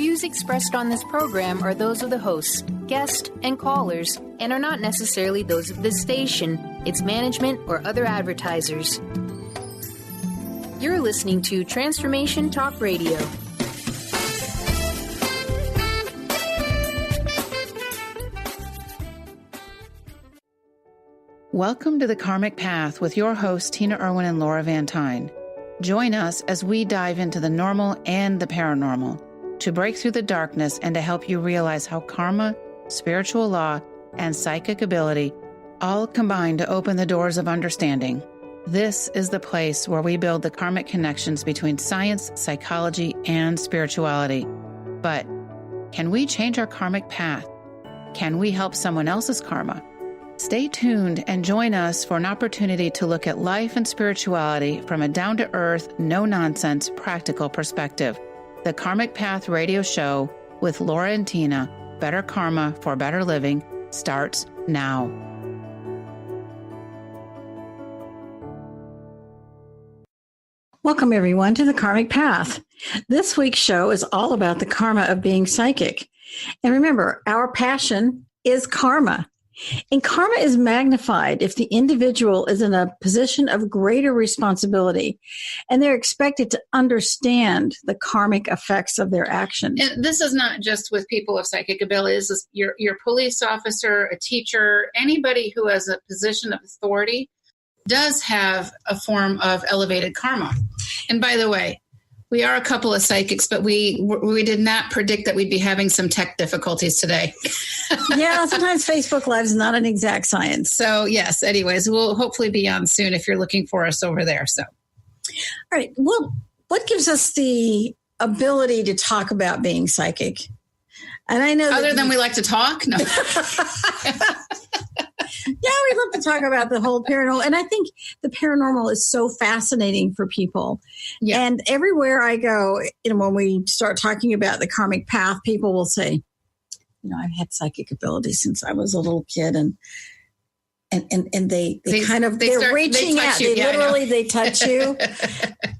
views expressed on this program are those of the hosts, guests, and callers, and are not necessarily those of this station, its management, or other advertisers. You're listening to Transformation Talk Radio. Welcome to The Karmic Path with your hosts, Tina Irwin and Laura Van Tyne. Join us as we dive into the normal and the paranormal to break through the darkness and to help you realize how karma, spiritual law, and psychic ability all combine to open the doors of understanding. This is the place where we build the karmic connections between science, psychology, and spirituality. But can we change our karmic path? Can we help someone else's karma? Stay tuned and join us for an opportunity to look at life and spirituality from a down-to-earth, no-nonsense, practical perspective. The Karmic Path radio show with Laura and Tina, Better Karma for Better Living, starts now. Welcome, everyone, to The Karmic Path. This week's show is all about the karma of being psychic. And remember, our passion is karma. And karma is magnified if the individual is in a position of greater responsibility and they're expected to understand the karmic effects of their actions. And this is not just with people of psychic abilities. This is your police officer, a teacher, anybody who has a position of authority does have a form of elevated karma. And by the way, we are a couple of psychics, but we did not predict that we'd be having some tech difficulties today. Yeah, sometimes Facebook Live is not an exact science. So yes, anyways, we'll hopefully be on soon if you're looking for us over there. So, all right. Well, what gives us the ability to talk about being psychic? And I know other than we like to talk, no. Yeah, we love to talk about the whole paranormal. And I think the paranormal is so fascinating for people. Yeah. And everywhere I go, when we start talking about the karmic path, people will say, I've had psychic ability since I was a little kid. And they're reaching out. They touch you.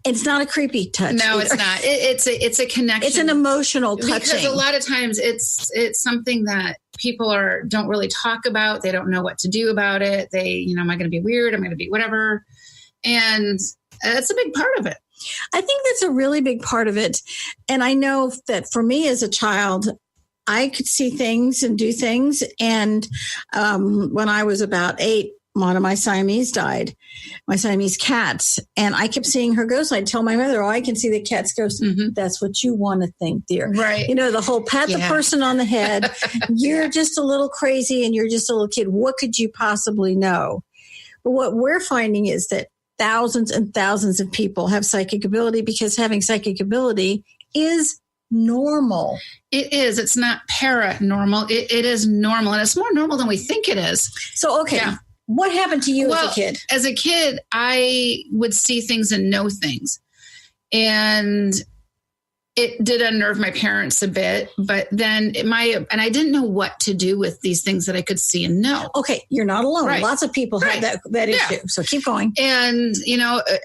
It's not a creepy touch. No, it's not. It's a connection. It's an emotional touching. Because a lot of times it's something that people don't really talk about. They don't know what to do about it. Am I going to be weird? Am I going to be whatever? And that's a big part of it. I think that's a really big part of it. And I know that for me as a child, I could see things and do things. And when I was about 8, one of my Siamese died, my Siamese cats. And I kept seeing her ghost. I'd tell my mother, I can see the cat's ghost. Mm-hmm. That's what you want to think, dear. Right. The whole pat the person on the head. You're just a little crazy and you're just a little kid. What could you possibly know? But what we're finding is that thousands and thousands of people have psychic ability because having psychic ability is normal. It is. It's not paranormal. It is normal. And it's more normal than we think it is. So, okay. Yeah. What happened to you as a kid? As a kid, I would see things and know things. And it did unnerve my parents a bit. But then and I didn't know what to do with these things that I could see and know. Okay. You're not alone. Right. Lots of people have that issue. So keep going. And,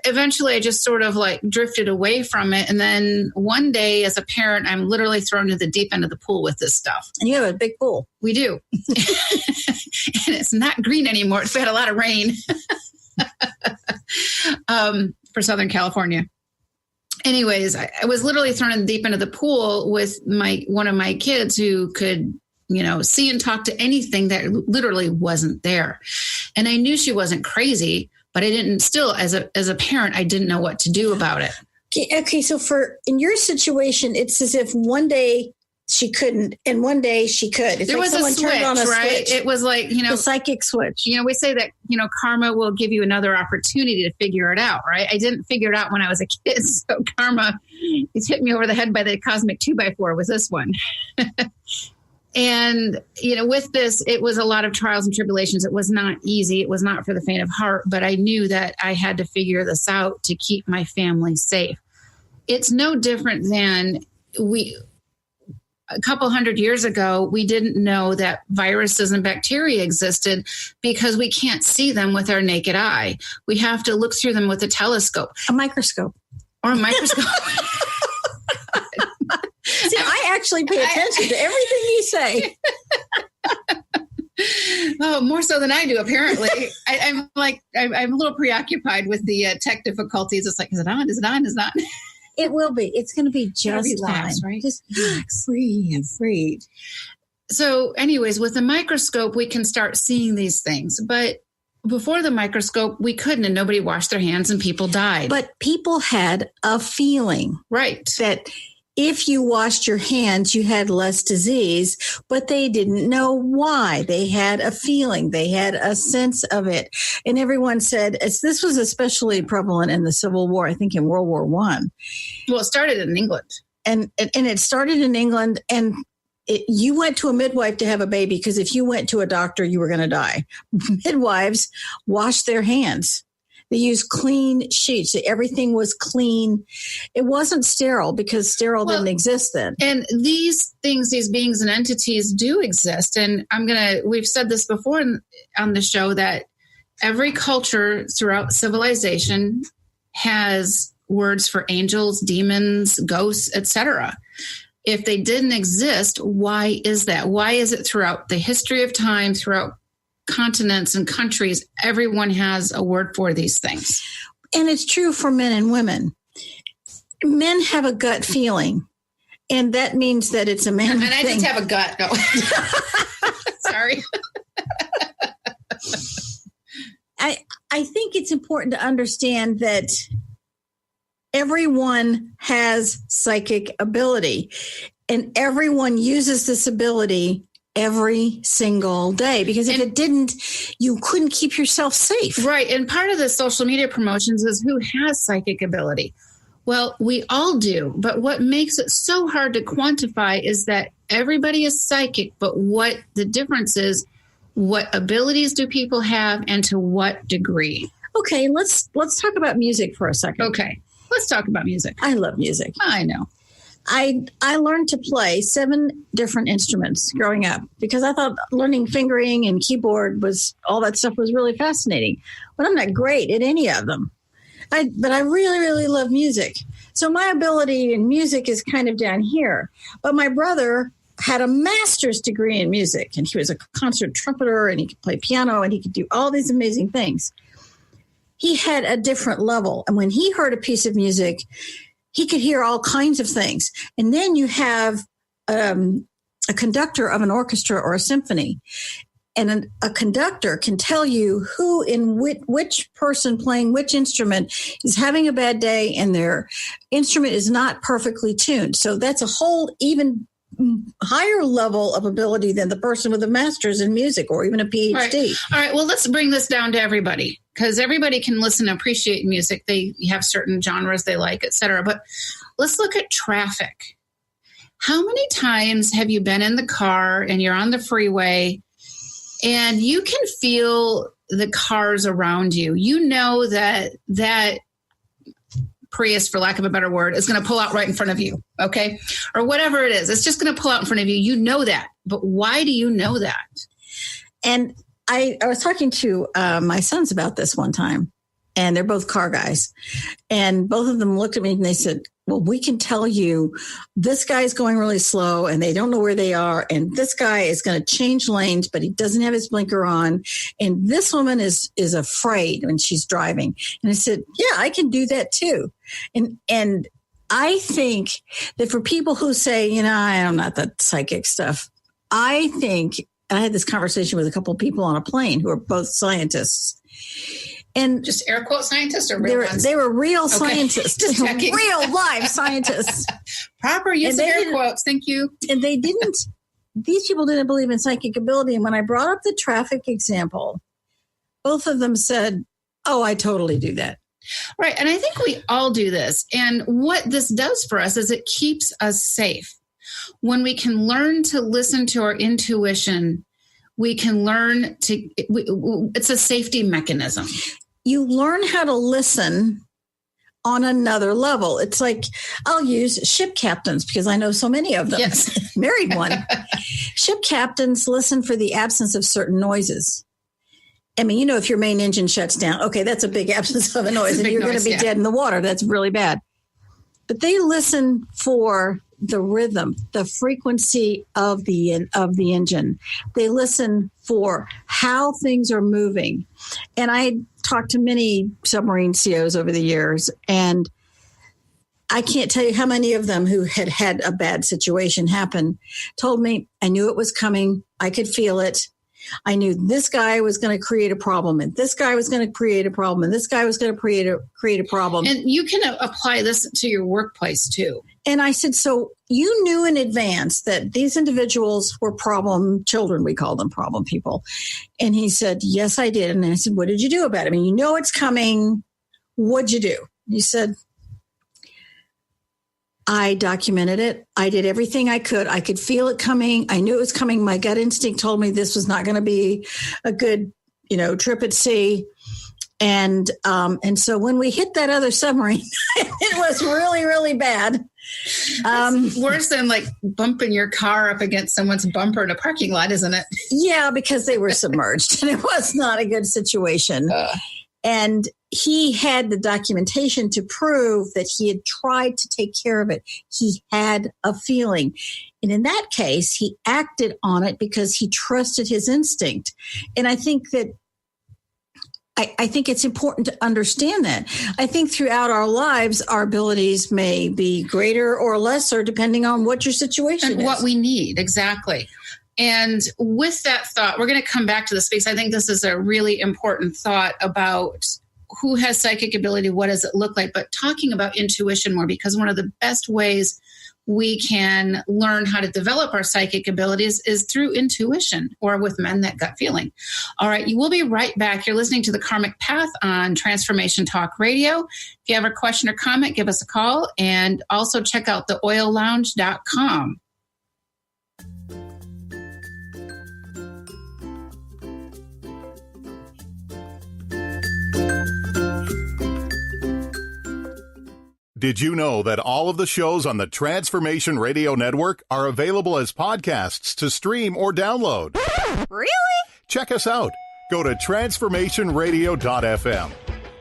eventually I just sort of drifted away from it. And then one day as a parent, I'm literally thrown to the deep end of the pool with this stuff. And you have a big pool. We do. And it's not green anymore. It's had a lot of rain for Southern California. Anyways, I was literally thrown in the deep end of the pool with one of my kids who could, see and talk to anything that literally wasn't there. And I knew she wasn't crazy, but I didn't still, as a parent, I didn't know what to do about it. Okay. So in your situation, it's as if one day she couldn't, and one day she could. It's there was a switch, right? It was the psychic switch. We say that, karma will give you another opportunity to figure it out, right? I didn't figure it out when I was a kid. So karma is hit me over the head by the cosmic 2x4 with this one. And, with this, it was a lot of trials and tribulations. It was not easy. It was not for the faint of heart, but I knew that I had to figure this out to keep my family safe. It's no different than a couple hundred years ago, we didn't know that viruses and bacteria existed because we can't see them with our naked eye. We have to look through them with a telescope. A microscope. Or a microscope. See, I actually pay attention to everything you say. Oh, more so than I do, apparently. I'm a little preoccupied with the tech difficulties. It's like, is it on? Is it on? Is it not? It will be. It's going to be just relax, fine. Right? Just relax. Breathe. So anyways, with the microscope, we can start seeing these things. But before the microscope, we couldn't, and nobody washed their hands and people died. But people had a feeling. Right. That if you washed your hands, you had less disease, but they didn't know why. They had a feeling. They had a sense of it. And everyone said, this was especially prevalent in the Civil War, I think in World War I. Well, it started in England. And it started in England, and you went to a midwife to have a baby because if you went to a doctor, you were going to die. Midwives washed their hands. They used clean sheets. Everything was clean. It wasn't sterile because sterile didn't exist then. And these things, these beings and entities do exist. And we've said this before on the show that every culture throughout civilization has words for angels, demons, ghosts, etc. If they didn't exist, why is that? Why is it throughout the history of time, throughout continents and countries, everyone has a word for these things? And it's true for men and women. Men have a gut feeling, and that means that it's a man thing. I just have a gut. No. Sorry. I think it's important to understand that everyone has psychic ability, and everyone uses this ability every single day, because if it didn't, you couldn't keep yourself safe. Right. And part of the social media promotions is who has psychic ability. Well, we all do. But what makes it so hard to quantify is that everybody is psychic. But what the difference is, what abilities do people have and to what degree? Okay, let's talk about music for a second. Okay, let's talk about music. I love music. I know. I learned to play 7 different instruments growing up because I thought learning fingering and keyboard all that stuff was really fascinating. But I'm not great at any of them. But I really, really love music. So my ability in music is kind of down here. But my brother had a master's degree in music, and he was a concert trumpeter, and he could play piano, and he could do all these amazing things. He had a different level. And when he heard a piece of music, he could hear all kinds of things. And then you have a conductor of an orchestra or a symphony. And a conductor can tell you who in which person playing which instrument is having a bad day and their instrument is not perfectly tuned. So that's a whole even higher level of ability than the person with a master's in music or even a PhD. All right. Well, let's bring this down to everybody, because everybody can listen and appreciate music. They have certain genres they like, et cetera. But let's look at traffic. How many times have you been in the car and you're on the freeway and you can feel the cars around you? You know that Prius, for lack of a better word, is going to pull out right in front of you, okay? Or whatever it is. It's just going to pull out in front of you. You know that. But why do you know that? And I was talking to my sons about this one time, and they're both car guys. And both of them looked at me and they said, well, we can tell you this guy's going really slow and they don't know where they are. And this guy is going to change lanes, but he doesn't have his blinker on. And this woman is afraid when she's driving. And I said, yeah, I can do that too. And I think that for people who say, I'm not that psychic stuff, I think I had this conversation with a couple of people on a plane who are both scientists. And just air quote scientists or real ones? They were real scientists, just checking. Real live scientists. Proper use of air quotes. Thank you. And these people didn't believe in psychic ability. And when I brought up the traffic example, both of them said, oh, I totally do that. Right. And I think we all do this. And what this does for us is it keeps us safe. When we can learn to listen to our intuition, we can learn to, it's a safety mechanism. You learn how to listen on another level. It's like, I'll use ship captains because I know so many of them. Yes. Married one. Ship captains listen for the absence of certain noises. I mean, if your main engine shuts down, okay, that's a big absence of a noise and you're going to be dead in the water. That's really bad. But they listen for the rhythm, the frequency of the engine. They listen for how things are moving. And I talked to many submarine COs over the years, and I can't tell you how many of them who had had a bad situation happen told me, I knew it was coming. I could feel it. I knew this guy was going to create a problem, and this guy was going to create a problem, and this guy was going to create a problem. And you can apply this to your workplace too. And I said, so you knew in advance that these individuals were problem children, we call them problem people. And he said, yes, I did. And I said, what did you do about it? I mean, you know it's coming. What'd you do? He said, I documented it. I did everything I could. I could feel it coming. I knew it was coming. My gut instinct told me this was not going to be a good, trip at sea. And so when we hit that other submarine, it was really, really bad. It's worse than like bumping your car up against someone's bumper in a parking lot, isn't it? Yeah, because they were submerged and it was not a good situation. And he had the documentation to prove that he had tried to take care of it. He had a feeling. And in that case, he acted on it because he trusted his instinct. And I think that I think it's important to understand that. I think throughout our lives, our abilities may be greater or lesser depending on what your situation is. And what we need, exactly. And with that thought, we're going to come back to this because I think this is a really important thought about who has psychic ability, what does it look like, but talking about intuition more, because one of the best ways we can learn how to develop our psychic abilities is through intuition or with men, that gut feeling. All right, you will be right back. You're listening to The Karmic Path on Transformation Talk Radio. If you have a question or comment, give us a call, and also check out theoillounge.com. Did you know that all of the shows on the Transformation Radio Network are available as podcasts to stream or download? Really? Check us out. Go to transformationradio.fm.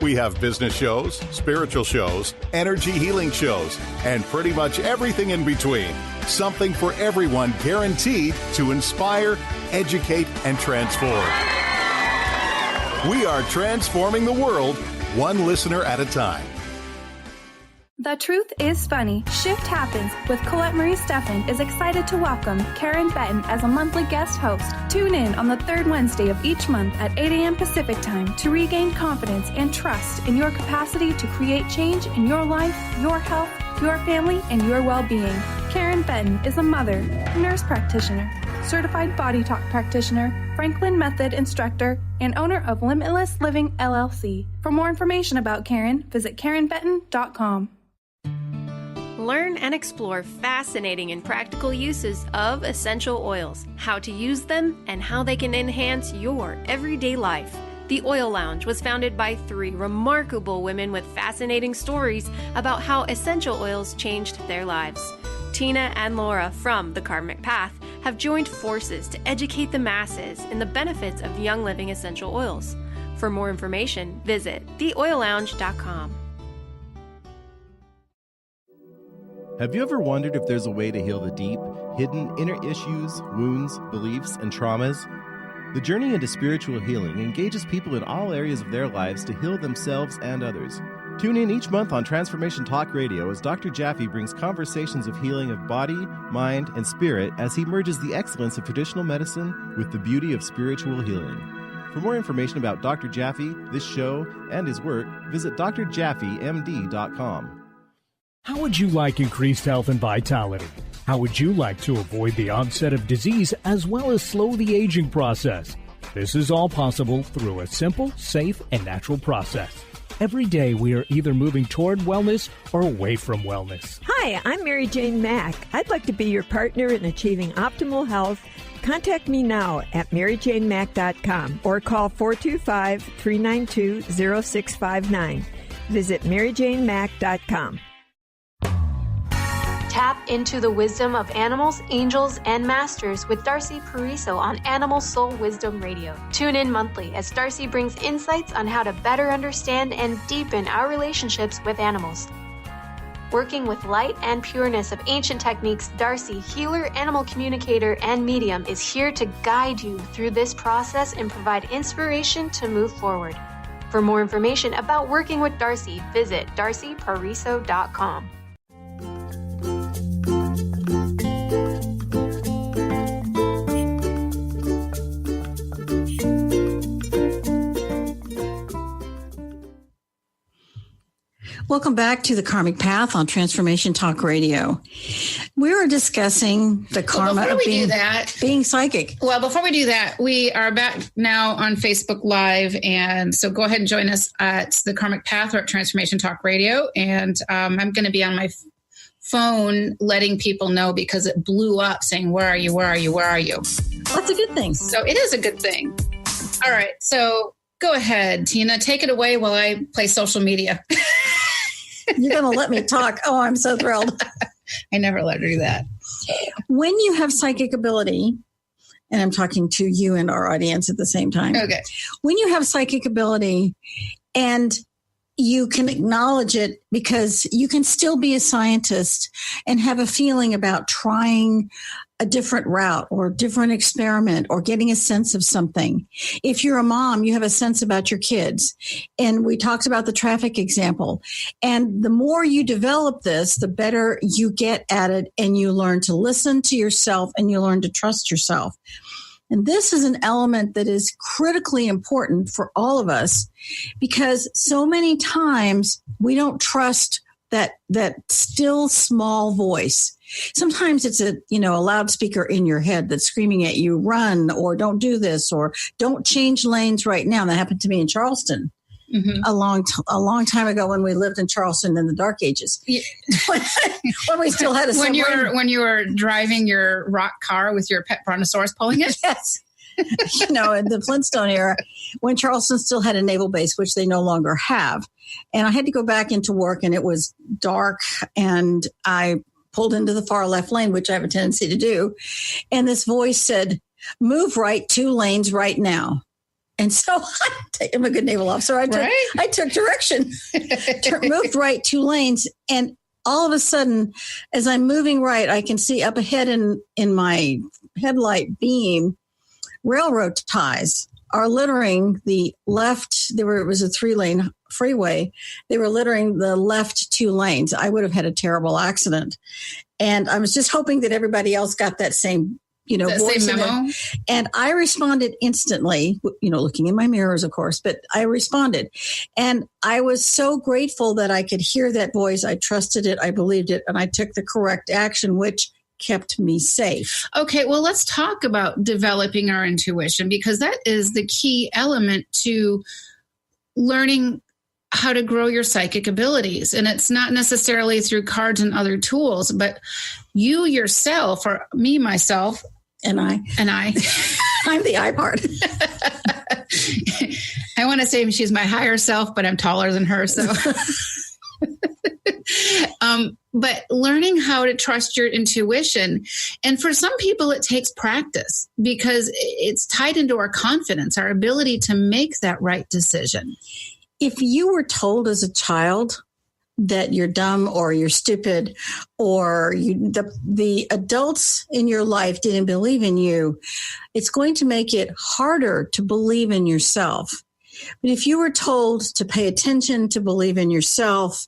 We have business shows, spiritual shows, energy healing shows, and pretty much everything in between. Something for everyone, guaranteed to inspire, educate, and transform. We are transforming the world, one listener at a time. The Truth is Funny. Shift Happens with Colette Marie Steffen is excited to welcome Karen Benton as a monthly guest host. Tune in on the third Wednesday of each month at 8 a.m. Pacific Time to regain confidence and trust in your capacity to create change in your life, your health, your family, and your well-being. Karen Benton is a mother, nurse practitioner, certified body talk practitioner, Franklin Method instructor, and owner of Limitless Living LLC. For more information about Karen, visit KarenBenton.com. Learn and explore fascinating and practical uses of essential oils, how to use them, and how they can enhance your everyday life. The Oil Lounge was founded by 3 remarkable women with fascinating stories about how essential oils changed their lives. Tina and Laura from The Karmic Path have joined forces to educate the masses in the benefits of Young Living essential oils. For more information, visit theoillounge.com. Have you ever wondered if there's a way to heal the deep, hidden inner issues, wounds, beliefs, and traumas? The journey into spiritual healing engages people in all areas of their lives to heal themselves and others. Tune in each month on Transformation Talk Radio as Dr. Jaffe brings conversations of healing of body, mind, and spirit as he merges the excellence of traditional medicine with the beauty of spiritual healing. For more information about Dr. Jaffe, this show, and his work, visit drjaffemd.com. How would you like increased health and vitality? How would you like to avoid the onset of disease as well as slow the aging process? This is all possible through a simple, safe, and natural process. Every day we are either moving toward wellness or away from wellness. Hi, I'm Mary Jane Mack. I'd like to be your partner in achieving optimal health. Contact me now at maryjanemack.com or call 425-392-0659. Visit maryjanemack.com. Tap into the wisdom of animals, angels, and masters with Darcy Pariso on Animal Soul Wisdom Radio. Tune in monthly as Darcy brings insights on how to better understand and deepen our relationships with animals. Working with light and pureness of ancient techniques, Darcy, healer, animal communicator, and medium, is here to guide you through this process and provide inspiration to move forward. For more information about working with Darcy, visit darcypariso.com. Welcome back to the Karmic Path on Transformation Talk Radio. We were discussing the karma of being psychic. Well, before we do that, we are back now on Facebook Live. And so go ahead and join us at the Karmic Path or at Transformation Talk Radio. And I'm going to be on my phone letting people know because it blew up saying, where are you? Where are you? Where are you? That's a good thing. So it is a good thing. All right. So go ahead, Tina, take it away while I play social media. You're going to let me talk. Oh, I'm so thrilled. I never let her do that. When you have psychic ability, and I'm talking to you and our audience at the same time. Okay. When you have psychic ability and you can acknowledge it, because you can still be a scientist and have a feeling about trying a different route or a different experiment or getting a sense of something. If you're a mom, you have a sense about your kids. And we talked about the traffic example. And the more you develop this, the better you get at it, and you learn to listen to yourself and you learn to trust yourself. And this is an element that is critically important for all of us, because so many times we don't trust that still small voice. Sometimes it's a loudspeaker in your head that's screaming at you, run, or don't do this, or don't change lanes right now. That happened to me in Charleston. Mm-hmm. a long time ago when we lived in Charleston in the dark ages. Yeah. when we still had a submarine. When you were driving your rock car with your pet brontosaurus pulling it? Yes. In the Flintstone era, when Charleston still had a naval base, which they no longer have. And I had to go back into work, and it was dark, and I pulled into the far left lane, which I have a tendency to do. And this voice said, move right 2 lanes right now. And so I'm a good naval officer. I took direction, moved right 2 lanes. And all of a sudden, as I'm moving right, I can see up ahead in my headlight beam, railroad ties are littering the left. It was a 3-lane freeway. They were littering the left 2 lanes. I would have had a terrible accident. And I was just hoping that everybody else got that same voice same memo. And I responded instantly, looking in my mirrors, of course, but I responded. And I was so grateful that I could hear that voice. I trusted it. I believed it. And I took the correct action, which kept me safe. Okay. Well, let's talk about developing our intuition, because that is the key element to learning how to grow your psychic abilities. And it's not necessarily through cards and other tools, but you yourself, or me, myself, and I. I'm the I part. I want to say she's my higher self, but I'm taller than her. So, but learning how to trust your intuition. And for some people, it takes practice, because it's tied into our confidence, our ability to make that right decision. If you were told as a child that you're dumb or you're stupid, or the adults in your life didn't believe in you, it's going to make it harder to believe in yourself. But if you were told to pay attention, to believe in yourself,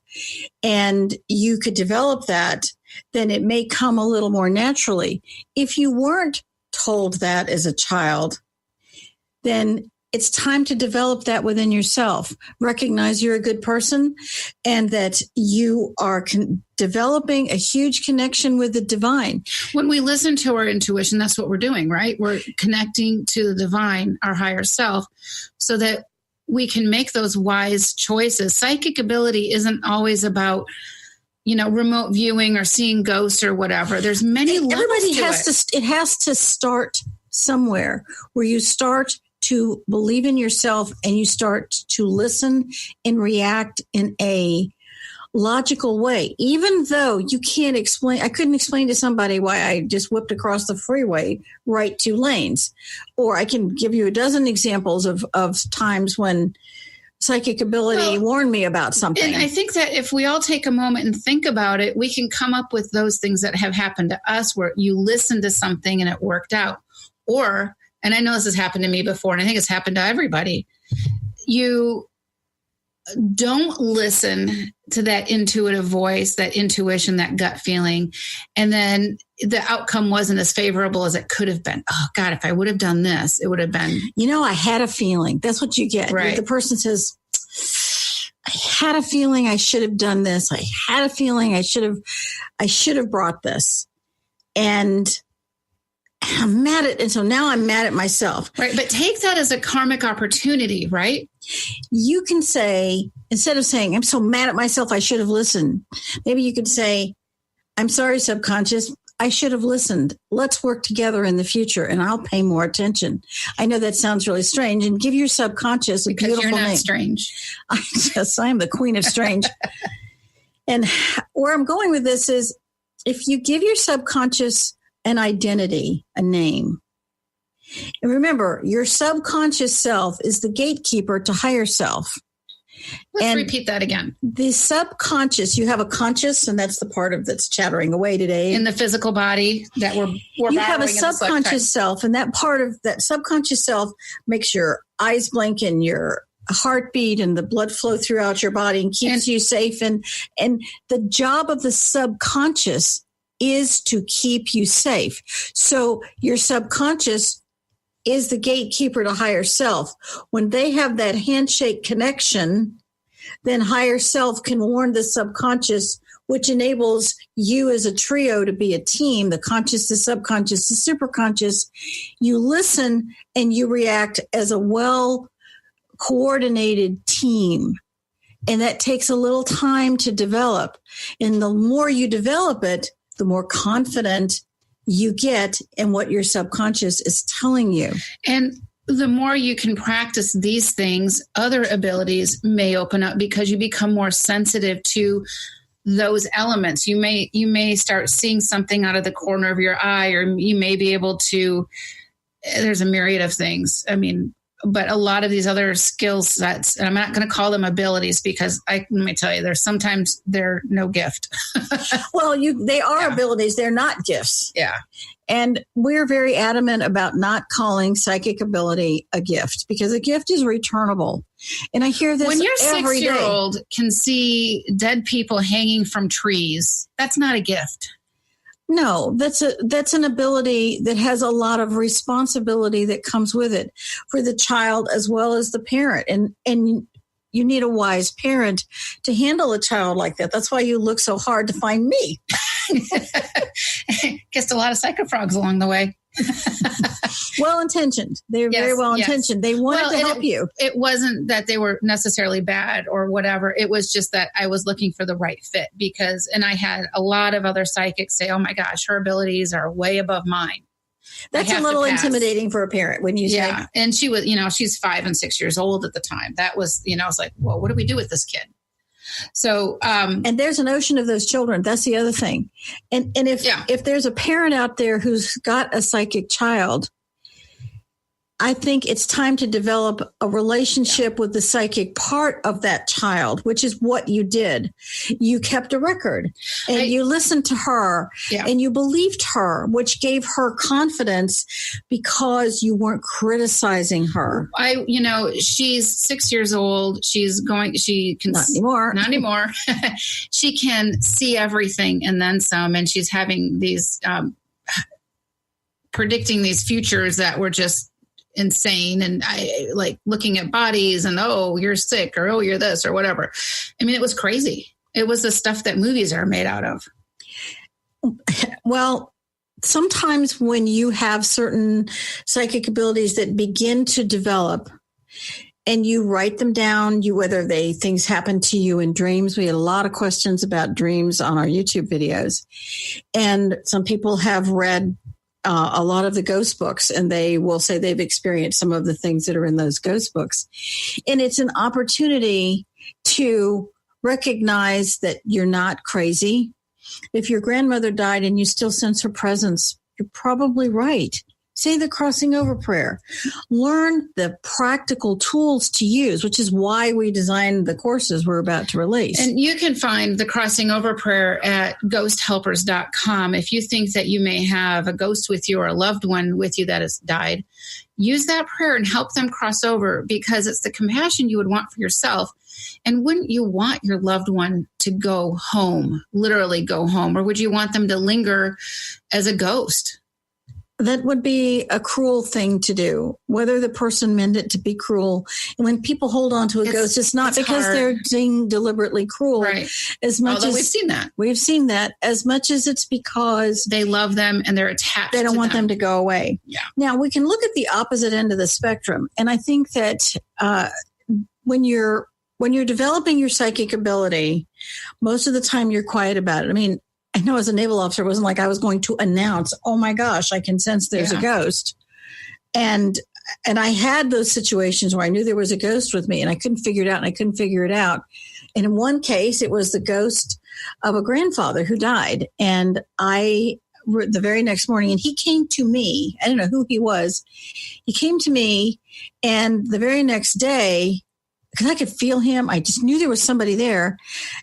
and you could develop that, then it may come a little more naturally. If you weren't told that as a child, then it's time to develop that within yourself. Recognize you're a good person, and that you are developing a huge connection with the divine. When we listen to our intuition, that's what we're doing, right? We're connecting to the divine, our higher self, so that we can make those wise choices. Psychic ability isn't always about, remote viewing or seeing ghosts or whatever. There's many levels to it. It has to start somewhere, where you start to believe in yourself and you start to listen and react in a logical way, even though you can't explain. I couldn't explain to somebody why I just whipped across the freeway right 2 lanes. Or I can give you a dozen examples of times when psychic ability warned me about something. And I think that if we all take a moment and think about it, we can come up with those things that have happened to us where you listened to something and it worked out. Or, and I know this has happened to me before, and I think it's happened to everybody, you don't listen to that intuitive voice, that intuition, that gut feeling. And then the outcome wasn't as favorable as it could have been. Oh God, if I would have done this, it would have been. I had a feeling. That's what you get. Right. The person says, I had a feeling I should have done this. I had a feeling I should have brought this. And I'm mad at, and so now I'm mad at myself. Right. But take that as a karmic opportunity, right? You can say, instead of saying, I'm so mad at myself, I should have listened. Maybe you could say, I'm sorry, subconscious, I should have listened. Let's work together in the future and I'll pay more attention. I know that sounds really strange, and give your subconscious a beautiful name. Because you're not strange. I am the queen of strange. And where I'm going with this is, if you give your subconscious an identity, a name. And remember, your subconscious self is the gatekeeper to higher self. Let's repeat that again. The subconscious, you have a conscious, and that's the part of that's chattering away today. In the physical body that we're you have a subconscious self, and that part of that subconscious self makes your eyes blink and your heartbeat and the blood flow throughout your body and keeps you safe. And the job of the subconscious is to keep you safe. So your subconscious is the gatekeeper to higher self. When they have that handshake connection, then higher self can warn the subconscious, which enables you as a trio to be a team, the conscious, the subconscious, the superconscious. You listen and you react as a well-coordinated team. And that takes a little time to develop. And the more you develop it, the more confident you get in what your subconscious is telling you. And the more you can practice these things, other abilities may open up because you become more sensitive to those elements. You may start seeing something out of the corner of your eye, or you may be able to, there's a myriad of things. I mean, but a lot of these other skill sets, and I'm not going to call them abilities because let me tell you, sometimes they're no gift. Well, they are abilities. They're not gifts. Yeah. And we're very adamant about not calling psychic ability a gift, because a gift is returnable. And I hear this when your every 6-year-old can see dead people hanging from trees, that's not a gift. No, that's an ability that has a lot of responsibility that comes with it for the child as well as the parent. And you need a wise parent to handle a child like that. That's why you look so hard to find me. Kissed a lot of psychofrogs along the way. Well-intentioned. They're very well-intentioned. They wanted to help you. It wasn't that they were necessarily bad or whatever. It was just that I was looking for the right fit and I had a lot of other psychics say, oh my gosh, her abilities are way above mine. That's a little intimidating for a parent when you say. Yeah. And she was, she's 5 and 6 years old at the time. That was, I was like, well, what do we do with this kid? So, and there's an ocean of those children. That's the other thing. And if there's a parent out there who's got a psychic child, I think it's time to develop a relationship with the psychic part of that child, which is what you did. You kept a record and you listened to her and you believed her, which gave her confidence because you weren't criticizing her. She's 6 years old. She can not anymore. She can see everything and then some, and she's having these, predicting these futures that were just insane. And I like looking at bodies and, oh, you're sick, or, oh, you're this or whatever. I mean, it was crazy. It was the stuff that movies are made out of. Well, sometimes when you have certain psychic abilities that begin to develop and you write them down, whether things happen to you in dreams. We had a lot of questions about dreams on our YouTube videos. And some people have read a lot of the ghost books, and they will say they've experienced some of the things that are in those ghost books. And it's an opportunity to recognize that you're not crazy. If your grandmother died and you still sense her presence, you're probably right. Say the crossing over prayer. Learn the practical tools to use, which is why we designed the courses we're about to release. And you can find the crossing over prayer at ghosthelpers.com. If you think that you may have a ghost with you or a loved one with you that has died, use that prayer and help them cross over, because it's the compassion you would want for yourself. And wouldn't you want your loved one to go home, literally go home, or would you want them to linger as a ghost? That would be a cruel thing to do, whether the person meant it to be cruel. And when people hold on to a ghost, it's not because they're being deliberately cruel. Right. As much Although as we've seen that. We've seen that as much as it's because they love them and they're attached. They don't want them to go away. Yeah. Now we can look at the opposite end of the spectrum. And I think that when you're developing your psychic ability, most of the time you're quiet about it. I mean, I know as a naval officer, it wasn't like I was going to announce, oh my gosh, I can sense there's a ghost. And I had those situations where I knew there was a ghost with me and I couldn't figure it out And in one case, it was the ghost of a grandfather who died. And the very next morning, and he came to me, I don't know who he was. He came to me, and the very next day, because I could feel him, I just knew there was somebody there.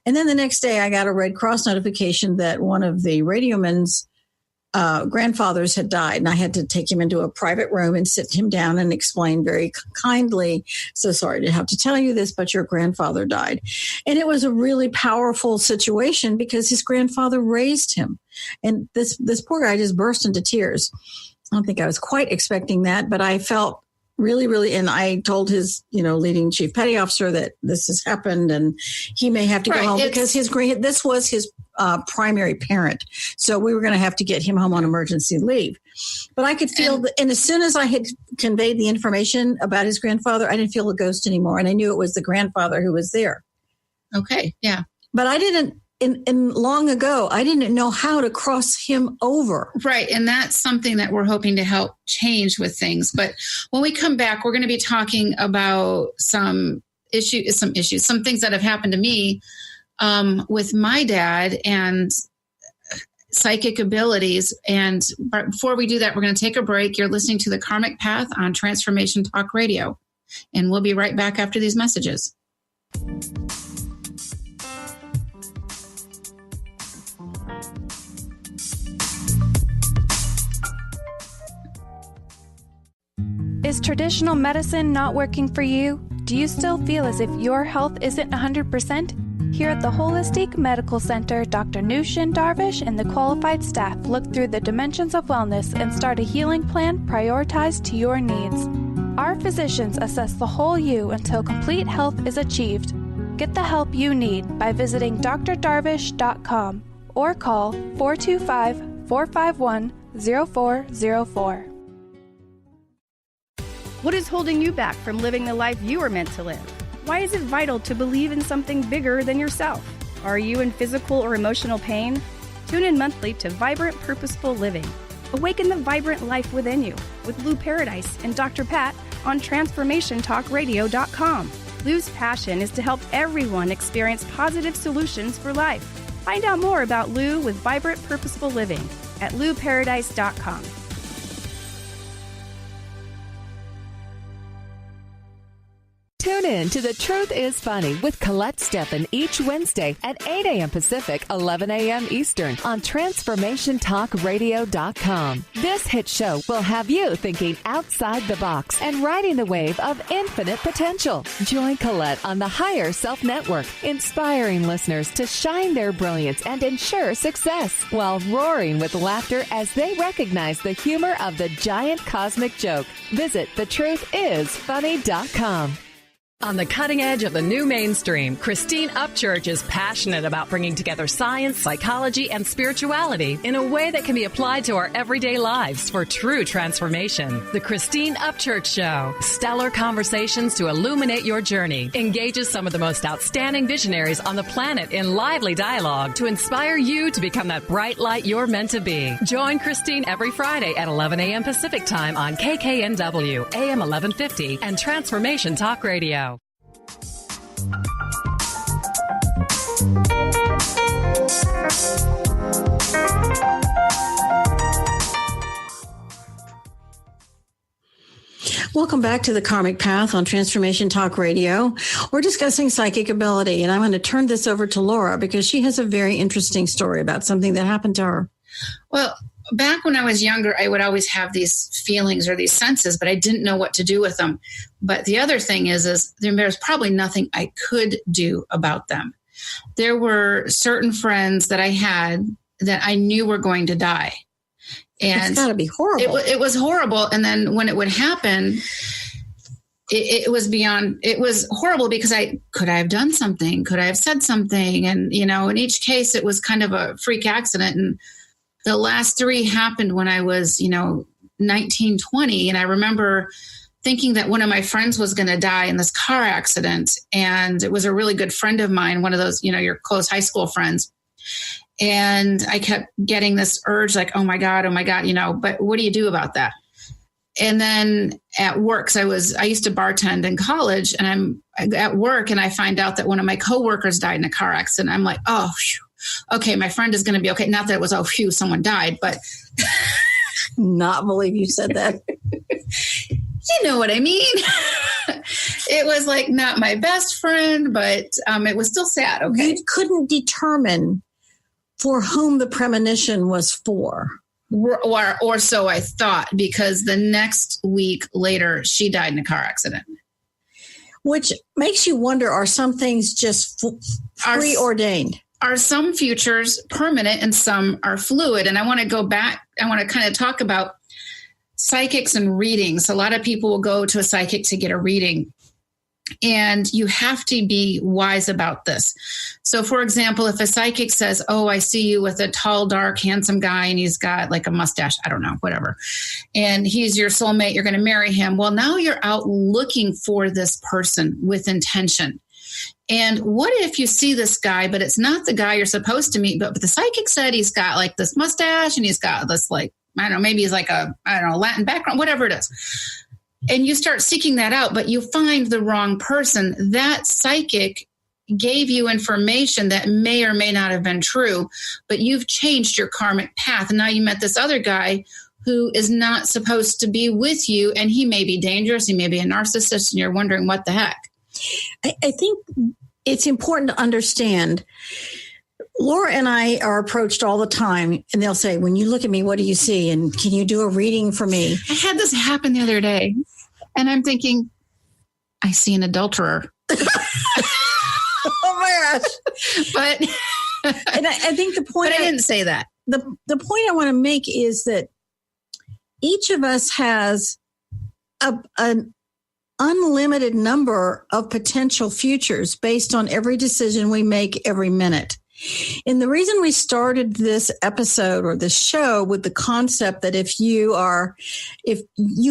And then the next day, I got a Red Cross notification that one of the radioman's grandfathers had died. And I had to take him into a private room and sit him down and explain very kindly, so sorry to have to tell you this, but your grandfather died. And it was a really powerful situation because his grandfather raised him. And this poor guy just burst into tears. I don't think I was quite expecting that, but I felt really, really, and I told his, leading chief petty officer that this has happened and he may have to go home because this was his primary parent. So we were going to have to get him home on emergency leave. But I could feel that, and as soon as I had conveyed the information about his grandfather, I didn't feel a ghost anymore. And I knew it was the grandfather who was there. Okay. Yeah. But I didn't. And long ago, I didn't know how to cross him over. Right. And that's something that we're hoping to help change with things. But when we come back, we're going to be talking about some things that have happened to me with my dad and psychic abilities. And before we do that, we're going to take a break. You're listening to The Karmic Path on Transformation Talk Radio. And we'll be right back after these messages. Is traditional medicine not working for you? Do you still feel as if your health isn't 100%? Here at the Holistic Medical Center, Dr. Nushin Darvish and the qualified staff look through the dimensions of wellness and start a healing plan prioritized to your needs. Our physicians assess the whole you until complete health is achieved. Get the help you need by visiting drdarvish.com or call 425-451-0404. What is holding you back from living the life you are meant to live? Why is it vital to believe in something bigger than yourself? Are you in physical or emotional pain? Tune in monthly to Vibrant Purposeful Living. Awaken the vibrant life within you with Lou Paradise and Dr. Pat on TransformationTalkRadio.com. Lou's passion is to help everyone experience positive solutions for life. Find out more about Lou with Vibrant Purposeful Living at LouParadise.com. Tune in to The Truth is Funny with Colette Steffen each Wednesday at 8 a.m. Pacific, 11 a.m. Eastern on TransformationTalkRadio.com. This hit show will have you thinking outside the box and riding the wave of infinite potential. Join Colette on the Higher Self Network, inspiring listeners to shine their brilliance and ensure success while roaring with laughter as they recognize the humor of the giant cosmic joke. Visit thetruthisfunny.com. On the cutting edge of the new mainstream, Christine Upchurch is passionate about bringing together science, psychology, and spirituality in a way that can be applied to our everyday lives for true transformation. The Christine Upchurch Show, stellar conversations to illuminate your journey, engages some of the most outstanding visionaries on the planet in lively dialogue to inspire you to become that bright light you're meant to be. Join Christine every Friday at 11 a.m. Pacific Time on KKNW, AM 1150, and Transformation Talk Radio. Welcome back to the Karmic Path on Transformation Talk Radio. We're discussing psychic ability, and I'm going to turn this over to Laura because she has a very interesting story about something that happened to her. Well, back when I was younger, I would always have these feelings or these senses, but I didn't know what to do with them. But the other thing is there's probably nothing I could do about them. There were certain friends that I had that I knew were going to die. And it's got to be horrible. It was horrible. And then when it would happen, it was horrible because could I have done something? Could I have said something? And, in each case, it was kind of a freak accident. And the last 3 happened when I was, 19, 20. And I remember thinking that one of my friends was going to die in this car accident. And it was a really good friend of mine, one of those, your close high school friends. And I kept getting this urge like, oh my God, but what do you do about that? And then at work, I used to bartend in college, and I'm at work and I find out that one of my coworkers died in a car accident. I'm like, oh, phew. Okay, my friend is going to be okay. Not that it was, oh, phew, someone died, but. Not believe you said that. You know what I mean? It was like not my best friend, but it was still sad. Okay. You couldn't determine for whom the premonition was for. Or so I thought, because the next week later, she died in a car accident. Which makes you wonder, are some things just preordained? Are some futures permanent and some are fluid? And I want to go back. I want to kind of talk about psychics and readings. A lot of people will go to a psychic to get a reading. And you have to be wise about this. So, for example, if a psychic says, oh, I see you with a tall, dark, handsome guy, and he's got like a mustache, I don't know, whatever, and he's your soulmate, you're going to marry him. Well, now you're out looking for this person with intention. And what if you see this guy, but it's not the guy you're supposed to meet, but the psychic said he's got like this mustache and he's got this like, I don't know, maybe he's like Latin background, whatever it is. And you start seeking that out, but you find the wrong person. That psychic gave you information that may or may not have been true, but you've changed your karmic path. And now you met this other guy who is not supposed to be with you, and he may be dangerous. He may be a narcissist, and you're wondering what the heck. I think it's important to understand. Laura and I are approached all the time, and they'll say, when you look at me, what do you see? And can you do a reading for me? I had this happen the other day, and I'm thinking, I see an adulterer. Oh my gosh. But and I think the point, but I didn't say that. The point I want to make is that each of us has an unlimited number of potential futures based on every decision we make every minute. And the reason we started this episode or this show with the concept that if you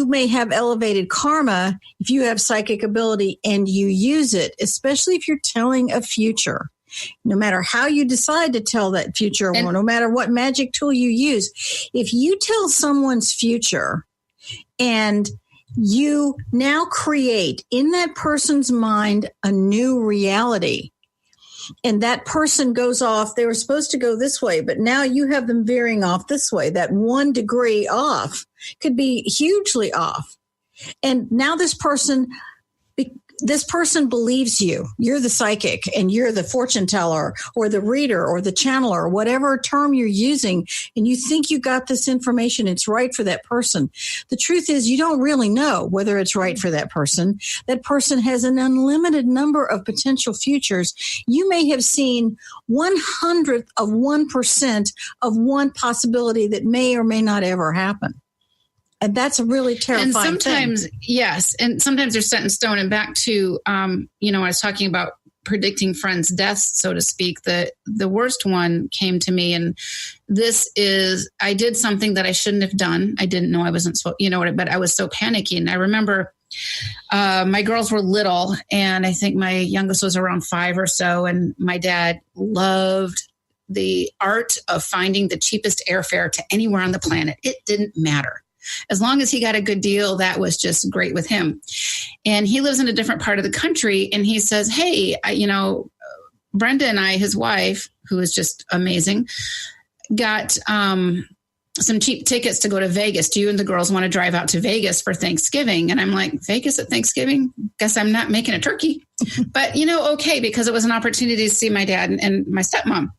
may have elevated karma, if you have psychic ability and you use it, especially if you're telling a future, no matter how you decide to tell that future, or no matter what magic tool you use, if you tell someone's future and you now create in that person's mind a new reality, and that person goes off, they were supposed to go this way, but now you have them veering off this way. That 1 degree off could be hugely off. And now this person believes you. You're the psychic, and you're the fortune teller or the reader or the channeler, whatever term you're using, and you think you got this information, it's right for that person. The truth is you don't really know whether it's right for that person. That person has an unlimited number of potential futures. You may have seen 1/100th of 1% of one possibility that may or may not ever happen. And that's a really terrifying thing. And sometimes, yes. And sometimes they're set in stone. And back to, I was talking about predicting friends' deaths, so to speak. The worst one came to me. And I did something that I shouldn't have done. I didn't know I wasn't supposed, but I was so panicky. And I remember my girls were little, and I think my youngest was around 5 or so. And my dad loved the art of finding the cheapest airfare to anywhere on the planet. It didn't matter. As long as he got a good deal, that was just great with him. And he lives in a different part of the country. And he says, hey, Brenda and I, his wife, who is just amazing, got some cheap tickets to go to Vegas. Do you and the girls want to drive out to Vegas for Thanksgiving? And I'm like, Vegas at Thanksgiving? Guess I'm not making a turkey. But, okay, because it was an opportunity to see my dad and my stepmom.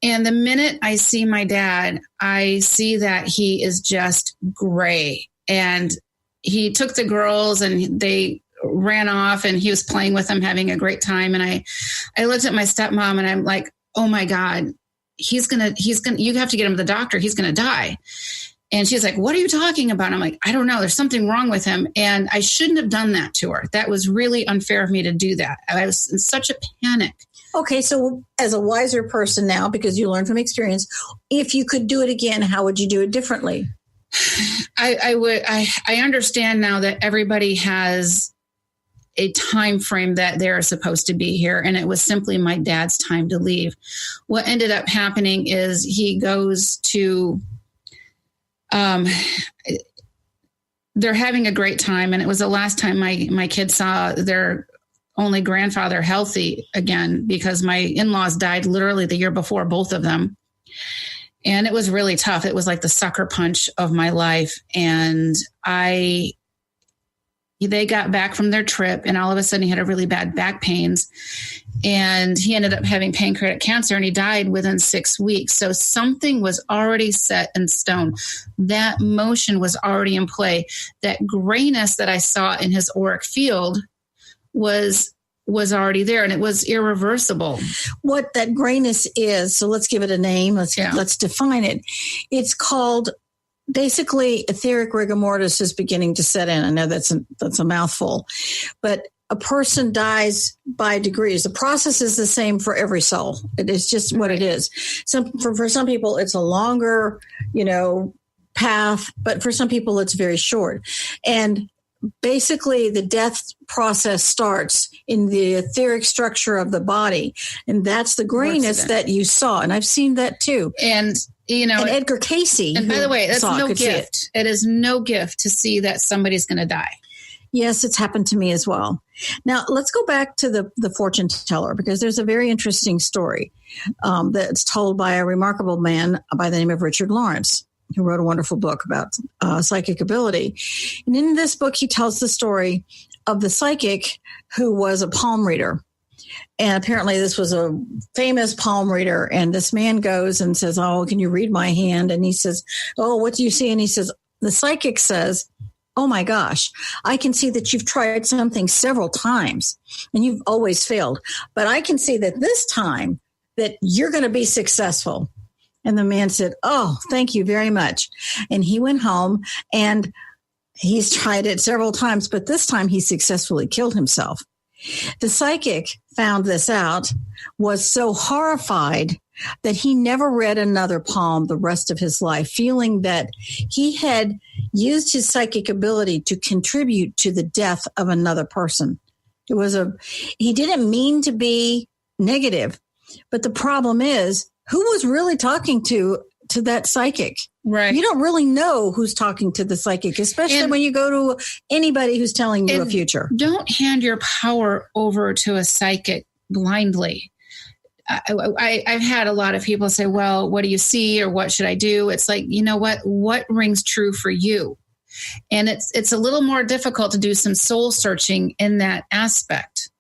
And the minute I see my dad, I see that he is just gray. And he took the girls and they ran off and he was playing with them, having a great time. And I looked at my stepmom and I'm like, oh my God, you have to get him to the doctor. He's going to die. And she's like, what are you talking about? And I'm like, I don't know. There's something wrong with him. And I shouldn't have done that to her. That was really unfair of me to do that. I was in such a panic. Okay. So as a wiser person now, because you learned from experience, if you could do it again, how would you do it differently? I understand now that everybody has a time frame that they're supposed to be here. And it was simply my dad's time to leave. What ended up happening is he goes to, they're having a great time. And it was the last time my kids saw their only grandfather healthy again, because my in-laws died literally the year before, both of them. And it was really tough. It was like the sucker punch of my life. And they got back from their trip and all of a sudden he had a really bad back pains and he ended up having pancreatic cancer and he died within 6 weeks. So something was already set in stone. That motion was already in play. That grayness that I saw in his auric field was already there and it was irreversible. What that grayness is, so let's give it a name. Let's define it. It's called basically etheric rigor mortis is beginning to set in. I know that's a mouthful, but a person dies by degrees. The process is the same for every soul. It is just what it is. For some people, it's a longer, path, but for some people, it's very short. And basically, the death process starts in the etheric structure of the body. And that's the grayness that you saw. And I've seen that too. And and Edgar Casey. And by the way, that's no gift. It is no gift to see that somebody's going to die. Yes, it's happened to me as well. Now, let's go back to the fortune teller, because there's a very interesting story that's told by a remarkable man by the name of Richard Lawrence, who wrote a wonderful book about psychic ability. And in this book, he tells the story of the psychic who was a palm reader. And apparently this was a famous palm reader. And this man goes and says, oh, can you read my hand? And he says, oh, what do you see? And he says, the psychic says, oh my gosh, I can see that you've tried something several times and you've always failed. But I can see that this time that you're going to be successful. And the man said, oh, thank you very much. And he went home and he's tried it several times, but this time he successfully killed himself. The psychic found this out, was so horrified that he never read another palm the rest of his life, feeling that he had used his psychic ability to contribute to the death of another person. He didn't mean to be negative, but the problem is, who was really talking to that psychic? Right. You don't really know who's talking to the psychic, especially when you go to anybody who's telling you a future. Don't hand your power over to a psychic blindly. I've had a lot of people say, well, what do you see or what should I do? It's like, you know what rings true for you? And it's a little more difficult to do some soul searching in that aspect.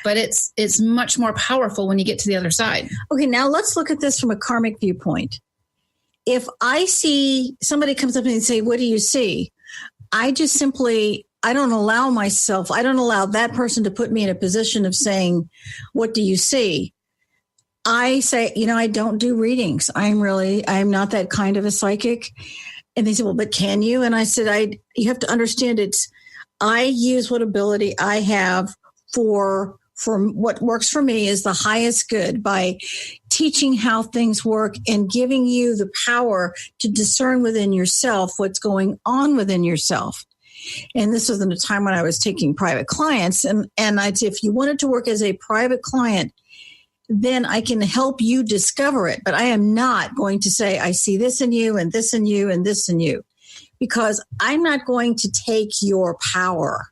But it's much more powerful when you get to the other side. Okay, now let's look at this from a karmic viewpoint. If I see somebody comes up and say, what do you see? I don't allow that person to put me in a position of saying, what do you see? I say, I don't do readings. I'm not that kind of a psychic. And they said, well, but can you? And I said, you have to understand I use what ability I have for what works for me is the highest good by teaching how things work and giving you the power to discern within yourself what's going on within yourself. And this was in a time when I was taking private clients. And I'd say, if you wanted to work as a private client, then I can help you discover it. But I am not going to say, I see this in you and this in you and this in you, because I'm not going to take your power.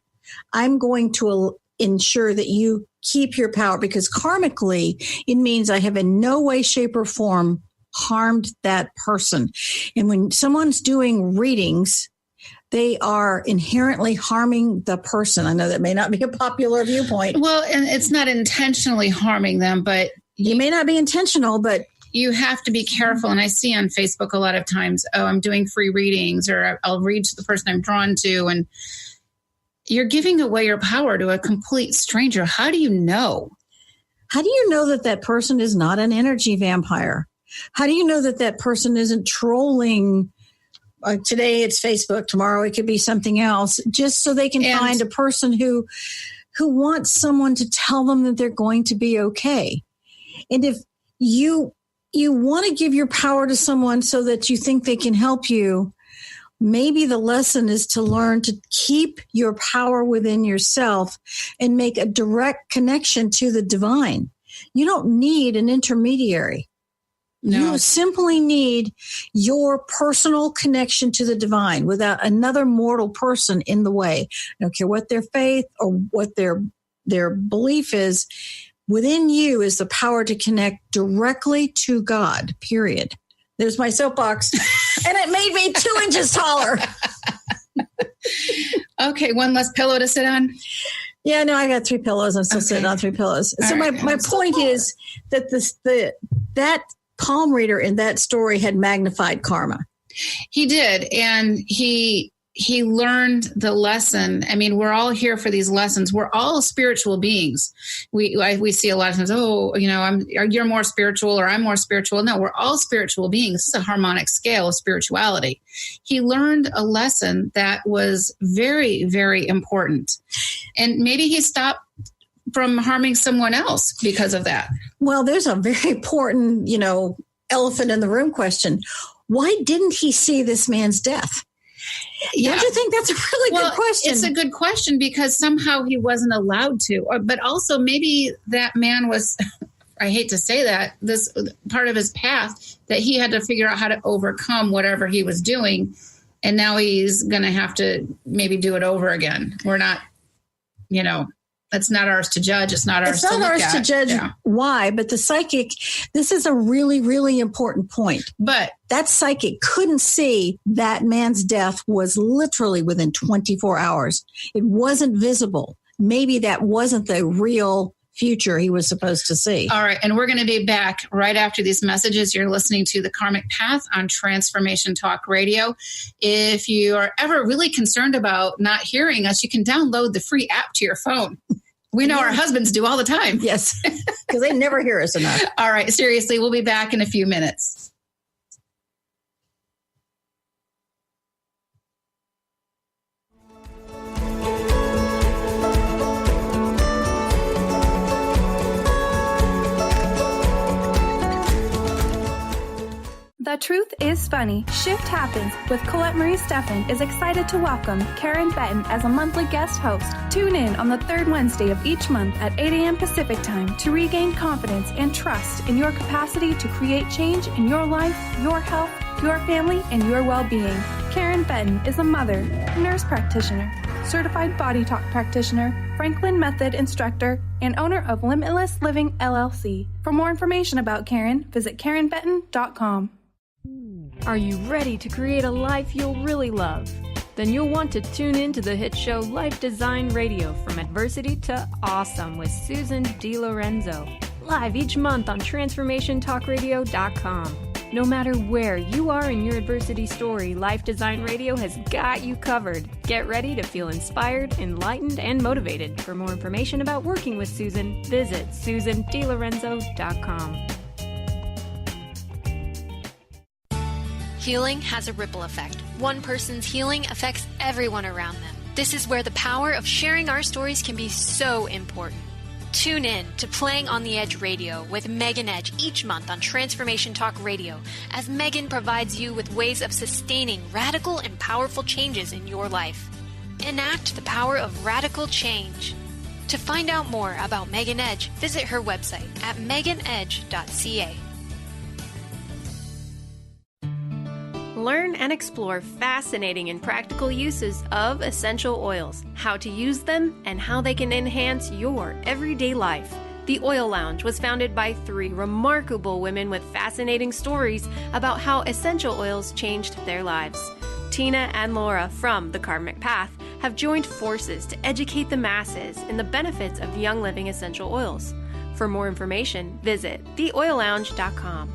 I'm going to ensure that you keep your power, because karmically, it means I have in no way, shape, or form harmed that person. And when someone's doing readings, they are inherently harming the person. I know that may not be a popular viewpoint. Well, and it's not intentionally harming them, but you may not be intentional, but you have to be careful. And I see on Facebook a lot of times, I'm doing free readings, or I'll read to the person I'm drawn to. And you're giving away your power to a complete stranger. How do you know? How do you know that that person is not an energy vampire? How do you know that that person isn't trolling? Today it's Facebook, tomorrow it could be something else, just so they can find a person who wants someone to tell them that they're going to be okay. And if you want to give your power to someone so that you think they can help you, maybe the lesson is to learn to keep your power within yourself and make a direct connection to the divine. You don't need an intermediary. No. You simply need your personal connection to the divine without another mortal person in the way. I don't care what their faith or what their belief is. Within you is the power to connect directly to God, period. There's my soapbox. And it made me 2 inches taller. Okay, one less pillow to sit on. Yeah, no, I got 3 pillows. I'm still sitting on 3 pillows. So my point is that that palm reader in that story had magnified karma. He did, and he learned the lesson. I mean, we're all here for these lessons. We're all spiritual beings. We see a lot of times, you're more spiritual or I'm more spiritual. No, we're all spiritual beings. This is a harmonic scale of spirituality. He learned a lesson that was very, very important. And maybe he stopped from harming someone else because of that. Well, there's a very important, elephant in the room question. Why didn't he see this man's death? Yeah. Don't you think that's a really good question? It's a good question because somehow he wasn't allowed to. But also maybe that man was, I hate to say that, this part of his path that he had to figure out how to overcome whatever he was doing. And now he's going to have to maybe do it over again. We're not, it's not ours to judge. It's not ours to look at. It's not ours to judge why, but the psychic, this is a really, really important point. But that psychic couldn't see that man's death was literally within 24 hours. It wasn't visible. Maybe that wasn't the real future he was supposed to see. All right. And we're going to be back right after these messages. You're listening to The Karmic Path on Transformation Talk Radio. If you are ever really concerned about not hearing us, you can download the free app to your phone. We know our husbands do all the time. Yes, because they never hear us enough. All right. Seriously, we'll be back in a few minutes. The Truth is Funny. Shift Happens with Colette Marie Steffen is excited to welcome Karen Benton as a monthly guest host. Tune in on the third Wednesday of each month at 8 a.m. Pacific Time to regain confidence and trust in your capacity to create change in your life, your health, your family, and your well-being. Karen Benton is a mother, nurse practitioner, certified body talk practitioner, Franklin Method instructor, and owner of Limitless Living LLC. For more information about Karen, visit KarenBenton.com. Are you ready to create a life you'll really love? Then you'll want to tune in to the hit show Life Design Radio, From Adversity to Awesome with Susan DiLorenzo. Live each month on TransformationTalkRadio.com. No matter where you are in your adversity story, Life Design Radio has got you covered. Get ready to feel inspired, enlightened, and motivated. For more information about working with Susan, visit SusanDiLorenzo.com. Healing has a ripple effect. One person's healing affects everyone around them. This is where the power of sharing our stories can be so important. Tune in to Playing on the Edge Radio with Megan Edge each month on Transformation Talk Radio, as Megan provides you with ways of sustaining radical and powerful changes in your life. Enact the power of radical change. To find out more about Megan Edge, visit her website at meganedge.ca. Learn and explore fascinating and practical uses of essential oils, how to use them, and how they can enhance your everyday life. The Oil Lounge was founded by 3 remarkable women with fascinating stories about how essential oils changed their lives. Tina and Laura from The Karmic Path have joined forces to educate the masses in the benefits of Young Living essential oils. For more information, visit theoillounge.com.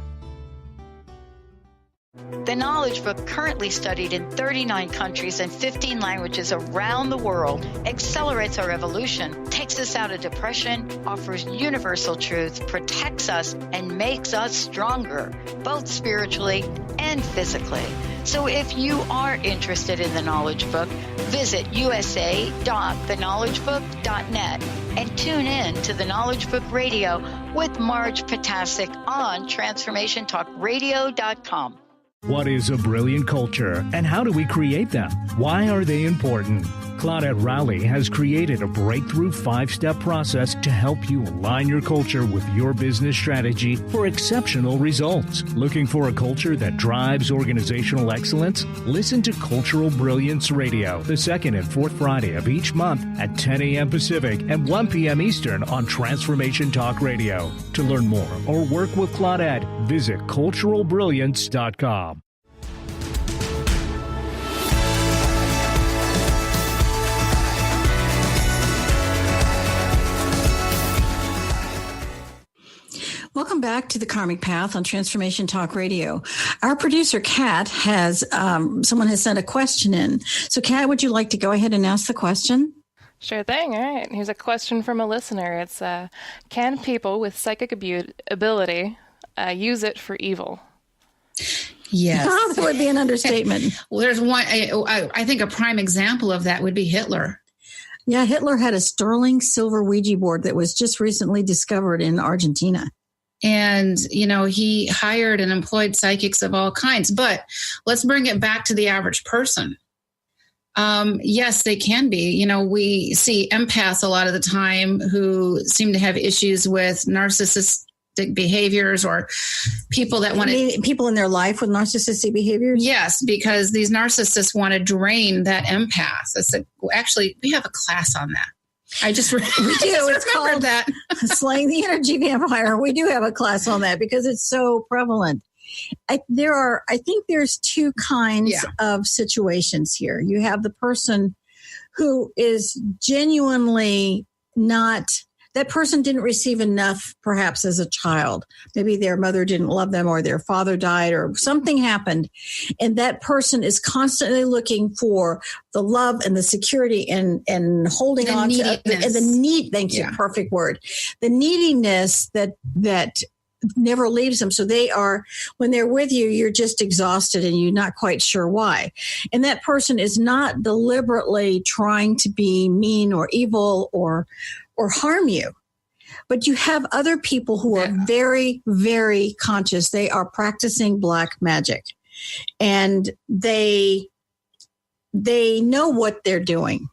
The Knowledge Book, currently studied in 39 countries and 15 languages around the world, accelerates our evolution, takes us out of depression, offers universal truth, protects us, and makes us stronger, both spiritually and physically. So if you are interested in the Knowledge Book, visit usa.theknowledgebook.net and tune in to the Knowledge Book Radio with Marge Potasic on TransformationTalkRadio.com. What is a brilliant culture, and how do we create them? Why are they important? Claudette Rowley has created a breakthrough 5-step process to help you align your culture with your business strategy for exceptional results. Looking for a culture that drives organizational excellence? Listen to Cultural Brilliance Radio, the second and fourth Friday of each month at 10 a.m. Pacific and 1 p.m. Eastern on Transformation Talk Radio. To learn more or work with Claudette, visit culturalbrilliance.com. Welcome back to the Karmic Path on Transformation Talk Radio. Our producer, Kat, has someone has sent a question in. So, Kat, would you like to go ahead and ask the question? Sure thing. All right. Here's a question from a listener. It's, can people with psychic ability use it for evil? Yes. That would be an understatement. Well, there's one, I think a prime example of that would be Hitler. Yeah, Hitler had a sterling silver Ouija board that was just recently discovered in Argentina. And, you know, he hired and employed psychics of all kinds. But let's bring it back to the average person. Yes, they can be. You know, we see empaths a lot of the time who seem to have issues with narcissistic behaviors or people that want to... People in their life with narcissistic behaviors? Yes, because these narcissists want to drain that empath. Actually, we have a class on that. We do. It's called that. Slaying the Energy Vampire. We do have a class on that because it's so prevalent. I think there's 2 kinds of situations here. You have the person who is genuinely not... That person didn't receive enough, perhaps as a child. Maybe their mother didn't love them or their father died or something happened. And that person is constantly looking for the love and the security and holding on to the need. Thank you. Perfect word. The neediness that never leaves them. So when they're with you, you're just exhausted and you're not quite sure why. And that person is not deliberately trying to be mean or evil or harm you. But you have other people who are very, very conscious. They are practicing black magic and they know what they're doing.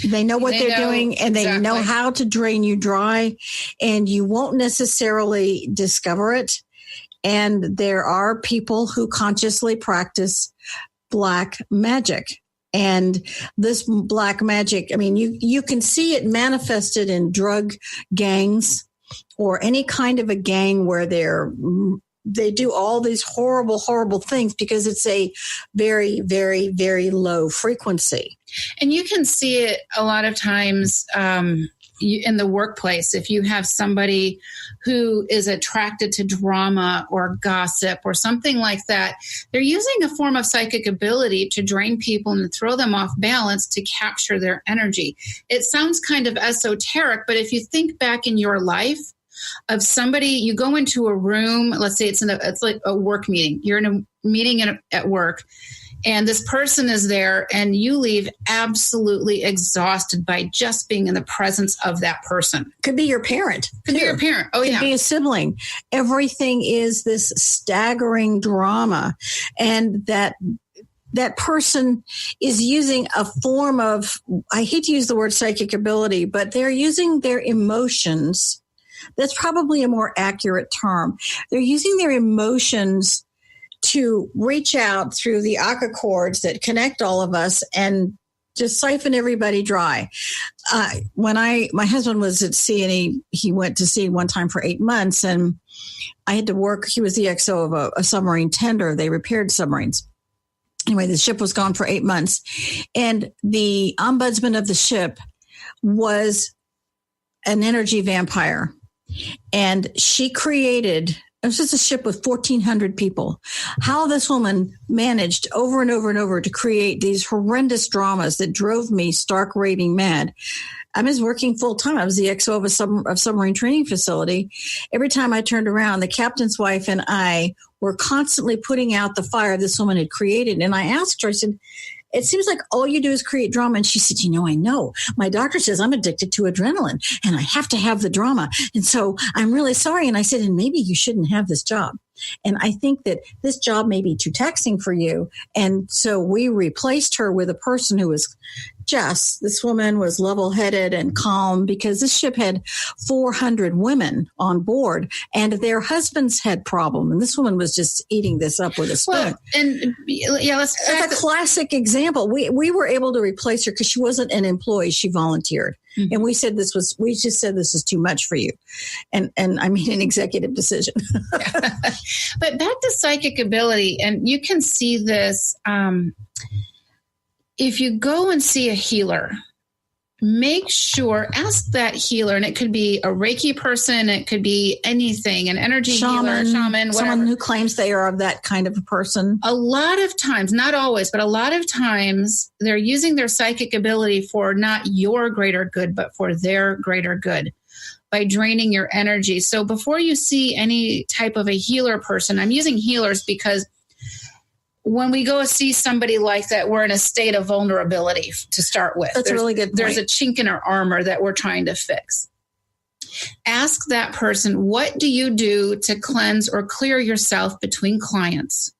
They know what they're doing and they know how to drain you dry, and you won't necessarily discover it. And there are people who consciously practice black magic. And this black magic, I mean, you can see it manifested in drug gangs or any kind of a gang where they do all these horrible, horrible things because it's a very, very, very low frequency. And you can see it a lot of times in the workplace. If you have somebody who is attracted to drama or gossip or something like that, they're using a form of psychic ability to drain people and throw them off balance to capture their energy. It sounds kind of esoteric, but if you think back in your life of somebody, you go into a room, let's say it's like a work meeting. You're in a meeting at work, and this person is there, and you leave absolutely exhausted by just being in the presence of that person. Could be your parent. Could be your parent. Oh, Could be a sibling. Everything is this staggering drama, and that person is using a form of, I hate to use the word psychic ability, but they're using their emotions. That's probably a more accurate term. They're using their emotions to reach out through the Aka cords that connect all of us and just siphon everybody dry. When my husband was at sea, and he went to sea one time for 8 months, and I had to work. He was the XO of a submarine tender. They repaired submarines. Anyway, the ship was gone for 8 months, and the ombudsman of the ship was an energy vampire. And she created, it was just a ship with 1,400 people. How this woman managed over and over and over to create these horrendous dramas that drove me stark raving mad. I was working full time. I was the XO of a submarine training facility. Every time I turned around, the captain's wife and I were constantly putting out the fire this woman had created. And I asked her, I said, it seems like all you do is create drama. And she said, I know. My doctor says I'm addicted to adrenaline and I have to have the drama. And so I'm really sorry. And I said, and maybe you shouldn't have this job. And I think that this job may be too taxing for you. And so we replaced her with a person who was this woman was level-headed and calm, because this ship had 400 women on board and their husbands had problems. And this woman was just eating this up with a spoon. Well, and it's a classic example. We were able to replace her because she wasn't an employee. She volunteered. Mm-hmm. And we just said this is too much for you. And I made an executive decision. But back to psychic ability, and you can see this, if you go and see a healer, ask that healer, and it could be a Reiki person, it could be anything, an energy healer, shaman, whatever. Someone who claims they are that kind of a person. A lot of times, not always, but a lot of times they're using their psychic ability for not your greater good, but for their greater good by draining your energy. So before you see any type of a healer person, I'm using healers because when we go see somebody like that, we're in a state of vulnerability to start with. That's a really good point. There's a chink in our armor that we're trying to fix. Ask that person, what do you do to cleanse or clear yourself between clients?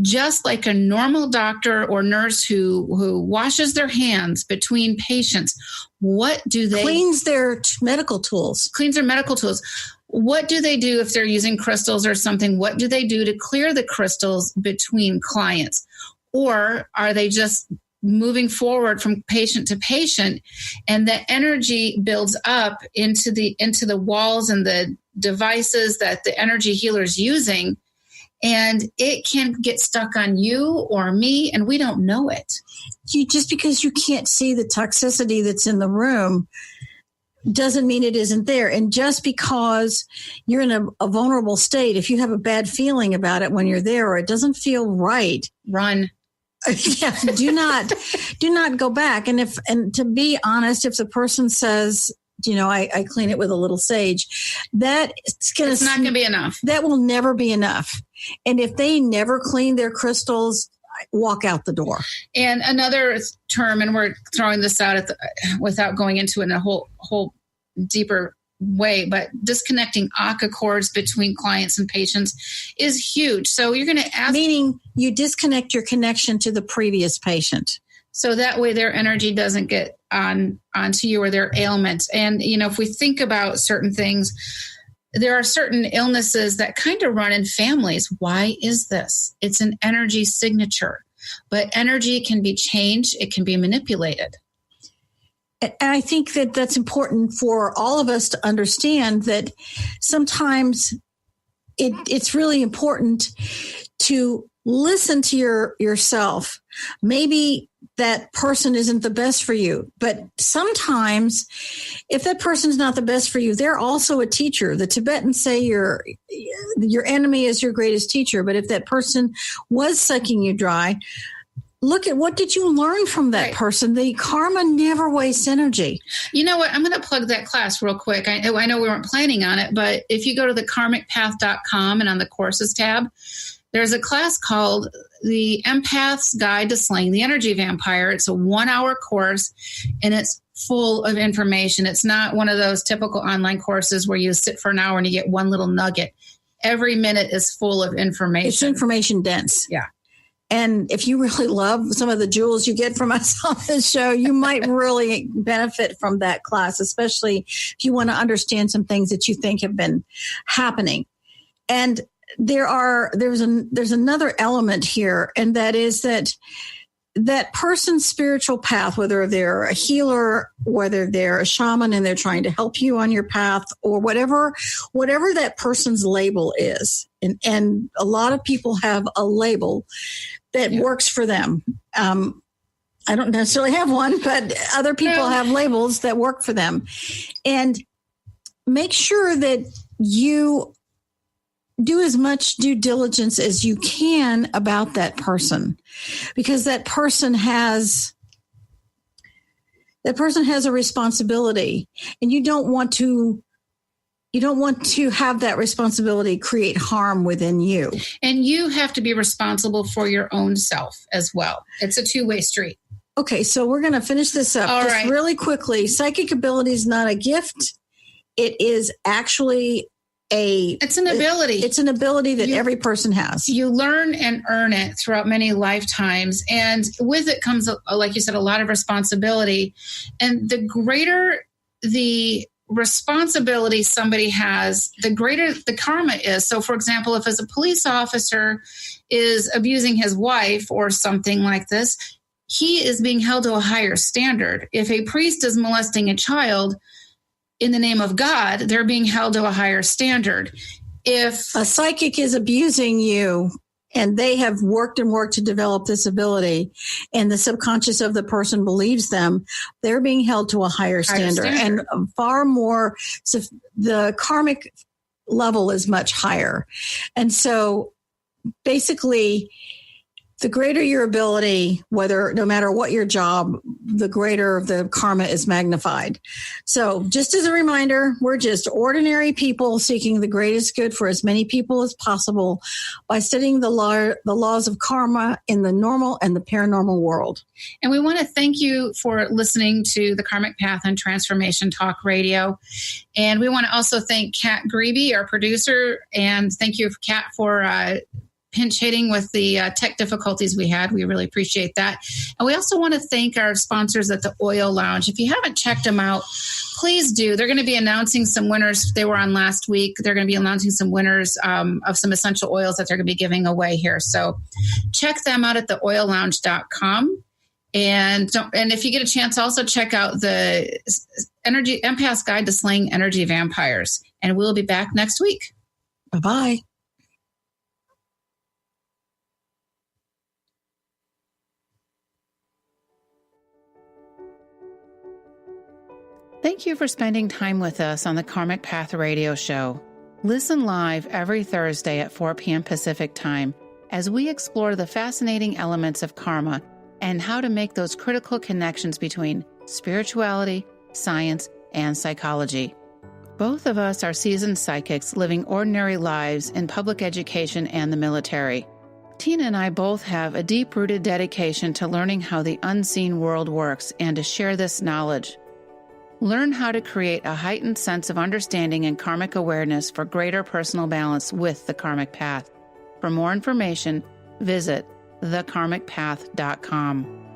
Just like a normal doctor or nurse who washes their hands between patients, what do they... Cleans their medical tools. What do they do if they're using crystals or something? What do they do to clear the crystals between clients? Or are they just moving forward from patient to patient, and the energy builds up into the walls and the devices that the energy healer is using, and it can get stuck on you or me, and we don't know it. Just because you can't see the toxicity that's in the room doesn't mean it isn't there. And just because you're in a vulnerable state, if you have a bad feeling about it when you're there, or it doesn't feel right, run. Yeah, do not go back. And to be honest, if the person says, I clean it with a little sage, it's not going to be enough. That will never be enough. And if they never clean their crystals, walk out the door. And another term, and we're throwing this out without going into it in a whole deeper way, but disconnecting ACA cords between clients and patients is huge. So you're going to ask... Meaning you disconnect your connection to the previous patient. So that way their energy doesn't get onto you or their ailments. And, if we think about certain things, there are certain illnesses that kind of run in families. Why is this? It's an energy signature, but energy can be changed. It can be manipulated. And I think that that's important for all of us to understand, that sometimes it's really important to listen to yourself. Maybe that person isn't the best for you, but sometimes if that person's not the best for you, they're also a teacher. The Tibetans say your enemy is your greatest teacher. But if that person was sucking you dry, look at what did you learn from that person. The karma never wastes energy. You know what? I'm going to plug that class real quick. I know we weren't planning on it, but if you go to thekarmicpath.com and on the courses tab, there's a class called The Empath's Guide to Slaying the Energy Vampire. It's a 1-hour course, and it's full of information. It's not one of those typical online courses where you sit for an hour and you get one little nugget. Every minute is full of information. It's information dense. Yeah. And if you really love some of the jewels you get from us on this show, you might really benefit from that class, especially if you want to understand some things that you think have been happening. And there's another element here, and that is that that person's spiritual path, whether they're a healer, whether they're a shaman and they're trying to help you on your path, or whatever that person's label is. And a lot of people have a label that works for them. I don't necessarily have one, but other people have labels that work for them. And make sure that you do as much due diligence as you can about that person, because that person has a responsibility, and you don't want to have that responsibility create harm within you. And you have to be responsible for your own self as well. It's a two-way street. Okay, so we're going to finish this up really quickly. Psychic ability is not a gift. It is actually it's an ability. It's an ability that every person has. You learn and earn it throughout many lifetimes. And with it comes, like you said, a lot of responsibility. And the greater the responsibility somebody has, the greater the karma is. So, for example, if as a police officer is abusing his wife or something like this, he is being held to a higher standard. If a priest is molesting a child, in the name of God, they're being held to a higher standard. If a psychic is abusing you and they have worked to develop this ability, and the subconscious of the person believes them, they're being held to a higher standard. And far more, so the karmic level is much higher. And so basically, the greater your ability, no matter what your job, the greater the karma is magnified. So just as a reminder, we're just ordinary people seeking the greatest good for as many people as possible by studying the laws of karma in the normal and the paranormal world. And we want to thank you for listening to the Karmic Path on Transformation Talk Radio. And we want to also thank Kat Grebe, our producer, and thank you, Kat, for pinch hitting with the tech difficulties we had. We really appreciate that. And we also want to thank our sponsors at the Oil Lounge. If you haven't checked them out, please do. They're going to be announcing some winners. They were on last week. They're going to be announcing some winners of some essential oils that they're going to be giving away here. So check them out at theoillounge.com. And if you get a chance, also check out the Energy Empath's Guide to Slaying Energy Vampires. And we'll be back next week. Bye-bye. Thank you for spending time with us on the Karmic Path Radio Show. Listen live every Thursday at 4 p.m. Pacific Time as we explore the fascinating elements of karma and how to make those critical connections between spirituality, science, and psychology. Both of us are seasoned psychics living ordinary lives in public education and the military. Tina and I both have a deep-rooted dedication to learning how the unseen world works and to share this knowledge. Learn how to create a heightened sense of understanding and karmic awareness for greater personal balance with the Karmic Path. For more information, visit thekarmicpath.com.